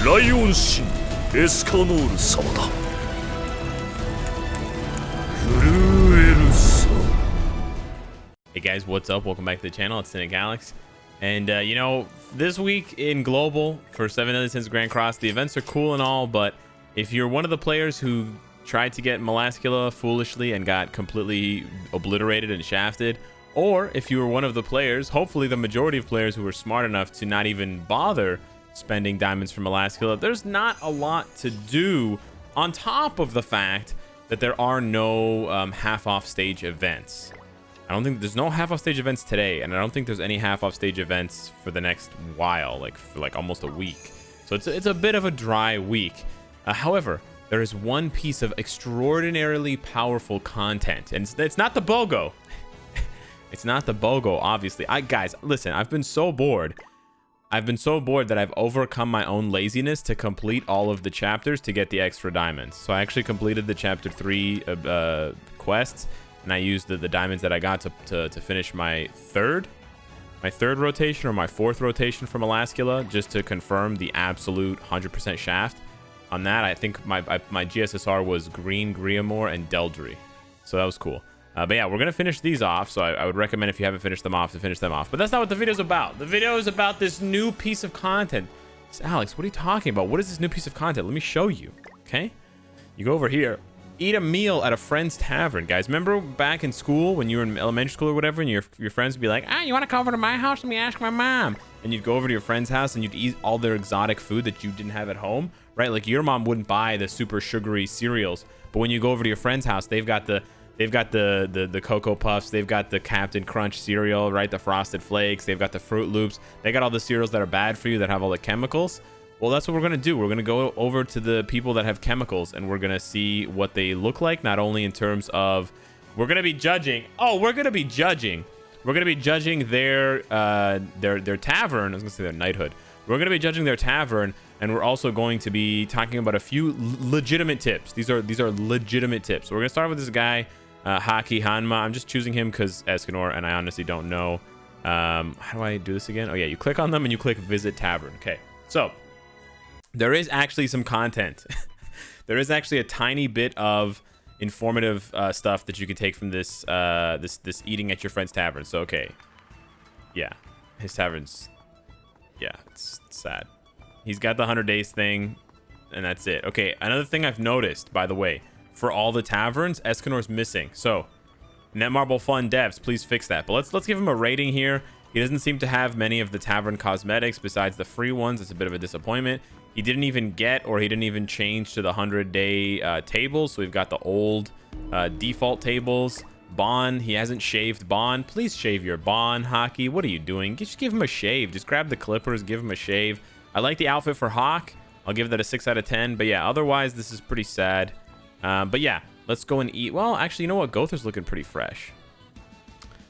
ライオン神エスカノール様だ。震えるさ。 Hey guys, what's up? Welcome back to the channel. It's Cynic Alex. And you know, this week in Global for 7DCRIBS Grand Cross, the events are cool and all, but if you're one of the players who tried to get Melascula foolishly and got completely obliterated and shafted, or if you were one of the players, hopefully the majority of players who were smart enough to not even bother spending diamonds for Melascula, there's not a lot to do on top of the fact that there are no half-off stage events. I don't think there's no half-off stage events today, and I don't think there's any half-off stage events for the next while, like for like almost a week. So it's a bit of a dry week. However, there is one piece of extraordinarily powerful content, and it's not the BOGO. It's not the BOGO, obviously. Guys, listen, I've been so bored. I've been so bored that I've overcome my own laziness to complete all of the chapters to get the extra diamonds. So I actually completed the chapter 3 quests, and I used the diamonds that I got to finish my third rotation or my fourth rotation from Melascula, just to confirm the absolute 100% shaft. On that, I think my GSSR was Green, Griamore, and Deldry. So that was cool. But yeah, we're going to finish these off. So I would recommend, if you haven't finished them off, to finish them off. But that's not what the video is about. The video is about this new piece of content. Alex, what are you talking about? What is this new piece of content? Let me show you. Okay? You go over here. Eat a meal at a friend's tavern, guys. Remember back in school when you were in elementary school or whatever, and your friends would be like, you want to come over to my house? Let me ask my mom. And you'd go over to your friend's house and you'd eat all their exotic food that you didn't have at home, right? Like your mom wouldn't buy the super sugary cereals, but when you go over to your friend's house, they've got the Cocoa Puffs, they've got the Captain Crunch cereal, right? The Frosted Flakes, they've got the Fruit Loops, they got all the cereals that are bad for you, that have all the chemicals. Well, that's what we're gonna do. We're gonna go over to the people that have chemicals, and we're gonna see what they look like, not only in terms of, we're gonna be judging their tavern. I was gonna say their knighthood. We're gonna be judging their tavern, and we're also going to be talking about a few legitimate tips. These are legitimate tips. So we're gonna start with this guy, Haki Hanma. I'm just choosing him because Escanor, and I honestly don't know. How do I do this again? Oh yeah, you click on them and you click visit tavern. Okay, so there is actually some content. There is actually a tiny bit of informative stuff that you can take from this this eating at your friend's tavern. So okay, yeah, his tavern's, yeah, it's sad. He's got the 100 days thing, and that's it. Okay, another thing I've noticed, by the way, for all the taverns, Escanor's missing. So Netmarble Fun devs, please fix that. But let's give him a rating here. He doesn't seem to have many of the tavern cosmetics besides the free ones. It's a bit of a disappointment. He didn't even get, or he didn't even change to the 100-day tables. So we've got the old default tables. Bon, he hasn't shaved Bon. Please shave your Bon, Haki. What are you doing? Just give him a shave. Just grab the clippers, give him a shave. I like the outfit for Hawk. I'll give that a 6 out of 10. But yeah, otherwise, this is pretty sad. But yeah, let's go and eat. Well, actually, you know what? Gother's looking pretty fresh.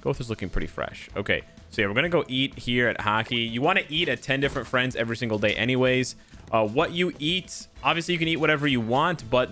Gother's looking pretty fresh. Okay, so yeah, we're going to go eat here at Haki. You want to eat at 10 different friends every single day anyways. What you eat, obviously you can eat whatever you want, but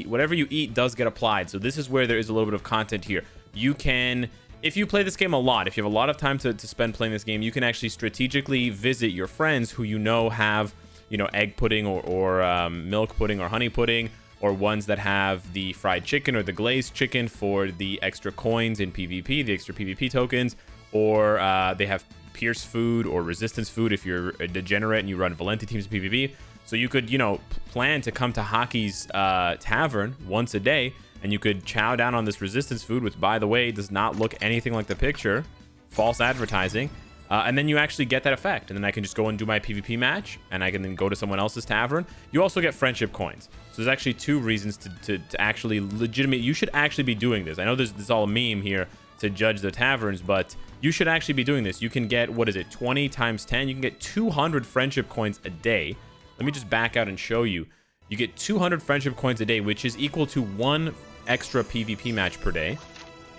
whatever you eat does get applied. So this is where there is a little bit of content here. You can, if you play this game a lot, if you have a lot of time to spend playing this game, you can actually strategically visit your friends who you know have, you know, egg pudding or milk pudding or honey pudding, or ones that have the fried chicken or the glazed chicken for the extra coins in PvP, the extra PvP tokens, or they have Pierce food or resistance food if you're a degenerate and you run Valenti teams in PvP. So you could, you know, plan to come to Haki's tavern once a day, and you could chow down on this resistance food, which, by the way, does not look anything like the picture. False advertising. And then you actually get that effect. And then I can just go and do my PvP match, and I can then go to someone else's tavern. You also get friendship coins. So there's actually 2 reasons to actually legitimate. You should actually be doing this. I know this is all a meme here to judge the taverns, but you should actually be doing this. You can get, what is it, 20 times 10? You can get 200 friendship coins a day. Let me just back out and show you. You get 200 friendship coins a day, which is equal to 1 extra PvP match per day.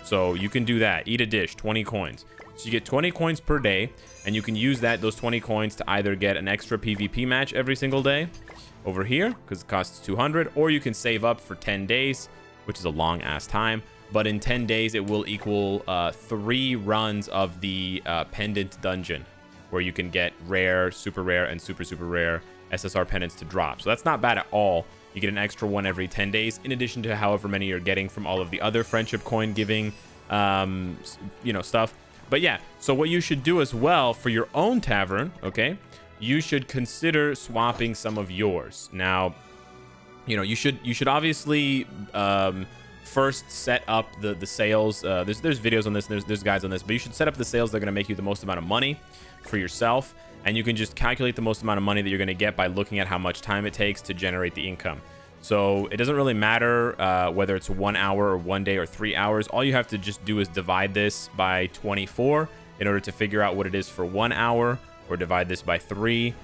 So you can do that. Eat a dish, 20 coins. So you get 20 coins per day, and you can use those 20 coins to either get an extra PvP match every single day over here, because it costs 200, or you can save up for 10 days, which is a long ass time. But in 10 days, it will equal 3 runs of the Pendant Dungeon, where you can get rare, super rare, and super, super rare SSR pendants to drop. So that's not bad at all. You get an extra one every 10 days, in addition to however many you're getting from all of the other friendship coin giving, stuff. But yeah, so what you should do as well for your own tavern, okay, you should consider swapping some of yours. Now, you should obviously first set up the sales. There's videos on this, there's guides on this, but you should set up the sales that are going to make you the most amount of money for yourself, and you can just calculate the most amount of money that you're going to get by looking at how much time it takes to generate the income. So it doesn't really matter whether it's 1 hour or 1 day or 3 hours. All you have to just do is divide this by 24 in order to figure out what it is for 1 hour, or divide this by 3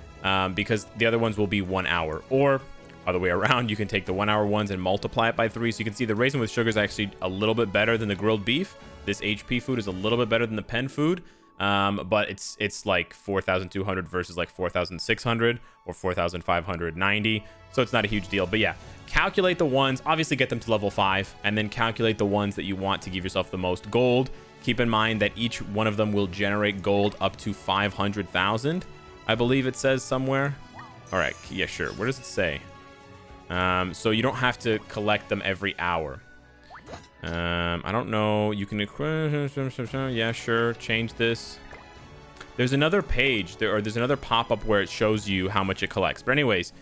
because the other ones will be 1 hour, or other way around, you can take the 1 hour ones and multiply it by 3. So you can see the raisin with sugar is actually a little bit better than the grilled beef. This HP food is a little bit better than the pen food. But it's like 4,200 versus like 4,600 or 4,590. So it's not a huge deal. But yeah, calculate the ones, obviously get them to level 5, and then calculate the ones that you want to give yourself the most gold. Keep in mind that each one of them will generate gold up to 500,000. I believe it says somewhere. All right. Yeah, sure. Where does it say? So you don't have to collect them every hour. I don't know. You can, yeah, sure. Change this. There's another page there's another pop-up where it shows you how much it collects. But anyways,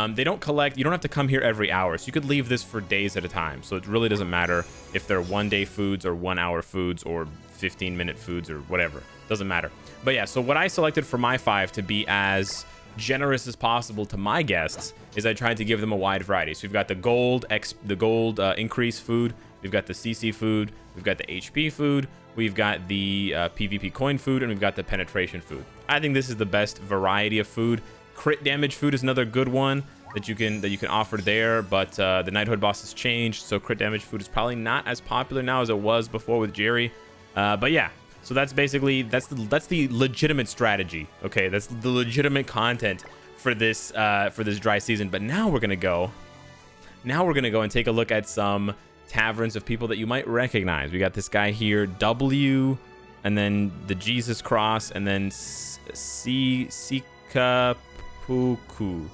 they don't collect. You don't have to come here every hour. So you could leave this for days at a time. So it really doesn't matter if they're 1 day foods or 1 hour foods or 15-minute foods or whatever. Doesn't matter. But yeah, so what I selected for my 5 to be as generous as possible to my guests is I tried to give them a wide variety. So we've got the gold increase food. We've got the CC food, we've got the HP food, we've got the PvP coin food, and we've got the penetration food. I think this is the best variety of food. Crit damage food is another good one that you can offer there, but the knighthood boss has changed, so crit damage food is probably not as popular now as it was before with Jerry. But yeah, so that's basically that's the legitimate strategy. Okay, that's the legitimate content for this dry season. But now we're gonna go and take a look at some taverns of people that you might recognize. We got this guy here, W, and then the Jesus cross, and then Sika Puku.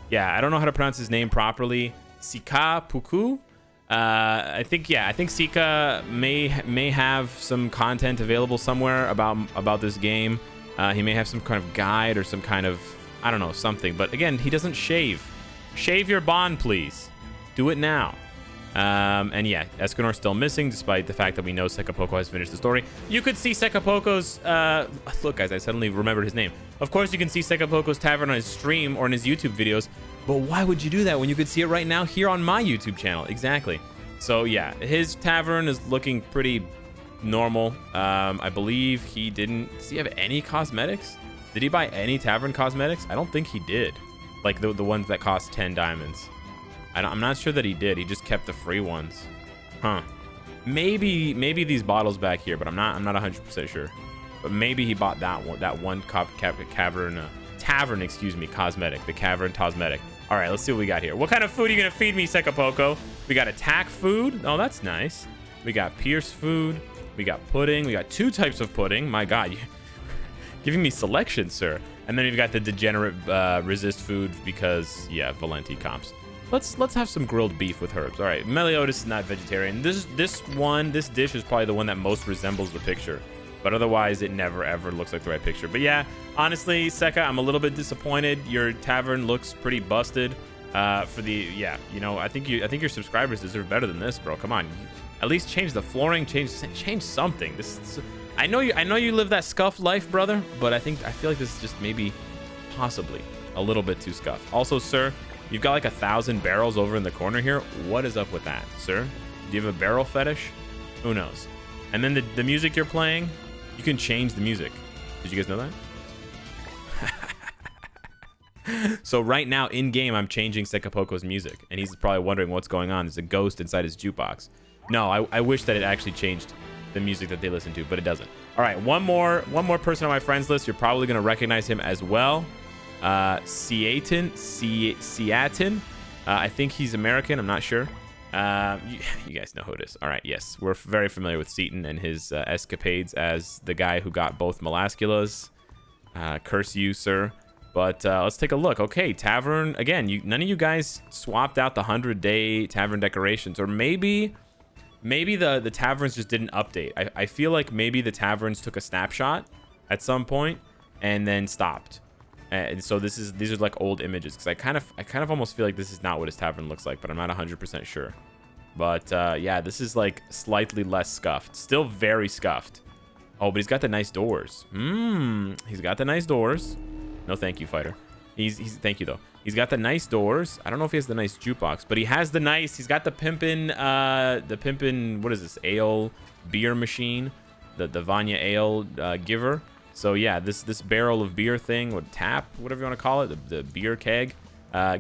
Yeah, I don't know how to pronounce his name properly. Sika Puku. I think Sika may have some content available somewhere about this game. He may have some kind of guide or some kind of, I don't know, something. But again, he doesn't shave. Shave your bond, please. Do it now. And yeah, Escanor's still missing, despite the fact that we know Sekapoko has finished the story. You could see Sekapoko's, look guys, I suddenly remembered his name. Of course you can see Sekapoko's tavern on his stream or in his YouTube videos, but why would you do that when you could see it right now here on my YouTube channel? Exactly. So yeah, his tavern is looking pretty normal. I believe he didn't, does he have any cosmetics? Did he buy any tavern cosmetics? I don't think he did. Like the ones that cost 10 diamonds. I'm not sure that he did. He just kept the free ones. Huh. Maybe these bottles back here, but I'm not 100% sure. But maybe he bought that one tavern, excuse me, cosmetic, the cavern cosmetic. All right, let's see what we got here. What kind of food are you gonna feed me, Sekapoko? We got attack food. Oh, that's nice. We got pierce food. We got pudding. We got 2 types of pudding. My God, you're giving me selection, sir. And then we've got the degenerate resist food because yeah, Valenti comps. Let's have some grilled beef with herbs. All right, Meliodas is not vegetarian. This dish is probably the one that most resembles the picture, but otherwise it never ever looks like the right picture. But yeah, honestly, Seka, I'm a little bit disappointed. Your tavern looks pretty busted. I think your subscribers deserve better than this, bro. Come on, at least change the flooring, change something. I know you live that scuffed life, brother, but I feel like this is just maybe possibly a little bit too scuffed. Also, sir, you've got like 1,000 barrels over in the corner here. What is up with that, sir? Do you have a barrel fetish? Who knows? And then the music you're playing, you can change the music. Did you guys know that? So right now in game, I'm changing Sekapoko's music, and he's probably wondering what's going on. There's a ghost inside his jukebox. No, I wish that it actually changed the music that they listen to, but it doesn't. All right, one more person on my friends list. You're probably gonna recognize him as well. Siatin. I think he's American. I'm not sure. You guys know who it is. All right, yes, we're very familiar with Seaton and his escapades as the guy who got both Melasculas. Curse you, sir. But let's take a look. Okay, tavern again. None of you guys swapped out the 100-day tavern decorations, or maybe the taverns just didn't update. I feel like maybe the taverns took a snapshot at some point and then stopped. And so these are like old images, because I kind of almost feel like this is not what his tavern looks like, but I'm not 100% sure. But yeah, this is like slightly less scuffed. Still very scuffed. Oh, but he's got the nice doors. He's got the nice doors. No, thank you, fighter. He's thank you though. He's got the nice doors. I don't know if he has the nice jukebox, but he's got the pimpin', what is this? Ale beer machine, the Vanya ale giver. So yeah, this barrel of beer thing, or tap, whatever you want to call it, the beer keg,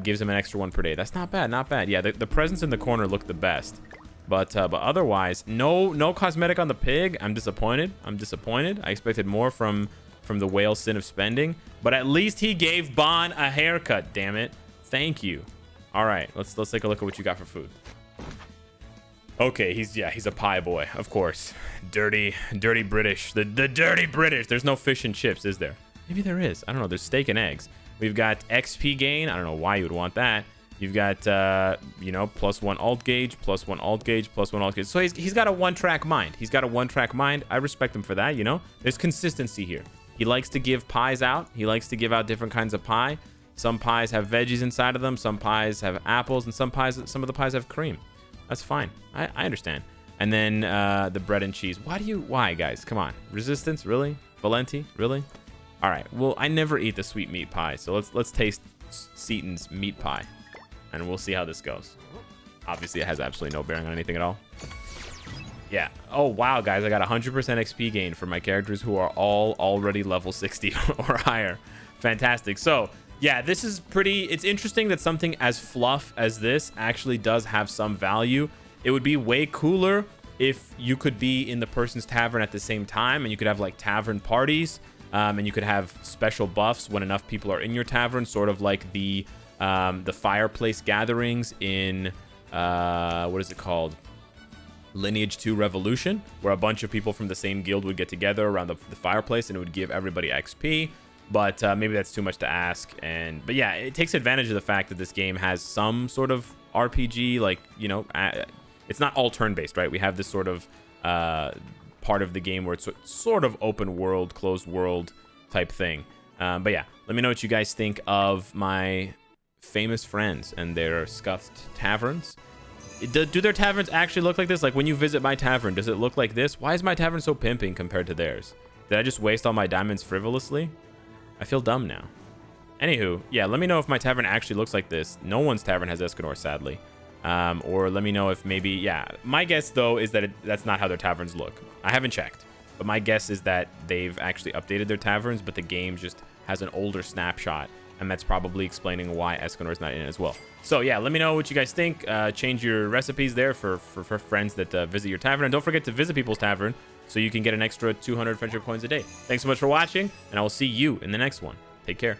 gives him an extra 1 per day. That's not bad, not bad. Yeah, the presents in the corner look the best. But otherwise, no cosmetic on the pig. I'm disappointed. I expected more from the whale sin of spending, but at least he gave Bon a haircut. Damn it! Thank you. All right, let's take a look at what you got for food. Okay, he's a pie boy, of course. Dirty British. The dirty British. There's no fish and chips, is there? Maybe there is. I don't know. There's steak and eggs. We've got XP gain. I don't know why you would want that. You've got, +1 alt gauge, +1 alt gauge, +1 alt gauge. So he's got a one-track mind. I respect him for that, you know? There's consistency here. He likes to give pies out. He likes to give out different kinds of pie. Some pies have veggies inside of them. Some pies have apples. And some of the pies have cream. That's fine. I understand. And then the bread and cheese. Why, guys? Come on. Resistance? Really? Valenti? Really? All right. Well, I never eat the sweet meat pie. So let's taste Seaton's meat pie. And we'll see how this goes. Obviously, it has absolutely no bearing on anything at all. Yeah. Oh, wow, guys. I got 100% XP gain for my characters who are all already level 60 or higher. Fantastic. So, yeah, this is pretty... It's interesting that something as fluff as this actually does have some value. It would be way cooler if you could be in the person's tavern at the same time, and you could have, like, tavern parties, and you could have special buffs when enough people are in your tavern, sort of like the fireplace gatherings in... what is it called? Lineage 2 Revolution, where a bunch of people from the same guild would get together around the fireplace and it would give everybody XP. But maybe that's too much to ask. But yeah, it takes advantage of the fact that this game has some sort of RPG, like, you know, it's not all turn-based, right? We have this sort of part of the game where it's sort of open world, closed world type thing. But yeah, let me know what you guys think of my famous friends and their scuffed taverns. Do their taverns actually look like this? Like, when you visit my tavern, does it look like this? Why is my tavern so pimping compared to theirs? Did I just waste all my diamonds frivolously? I feel dumb now. Anywho, yeah, let me know if my tavern actually looks like this. No one's tavern has Escanor, sadly. Or let me know if maybe, yeah. My guess, though, is that that's not how their taverns look. I haven't checked. But my guess is that they've actually updated their taverns, but the game just has an older snapshot. And that's probably explaining why Escanor is not in it as well. So yeah, let me know what you guys think. Change your recipes there for friends that visit your tavern. And don't forget to visit people's tavern so you can get an extra 200 friendship coins a day. Thanks so much for watching, and I will see you in the next one. Take care.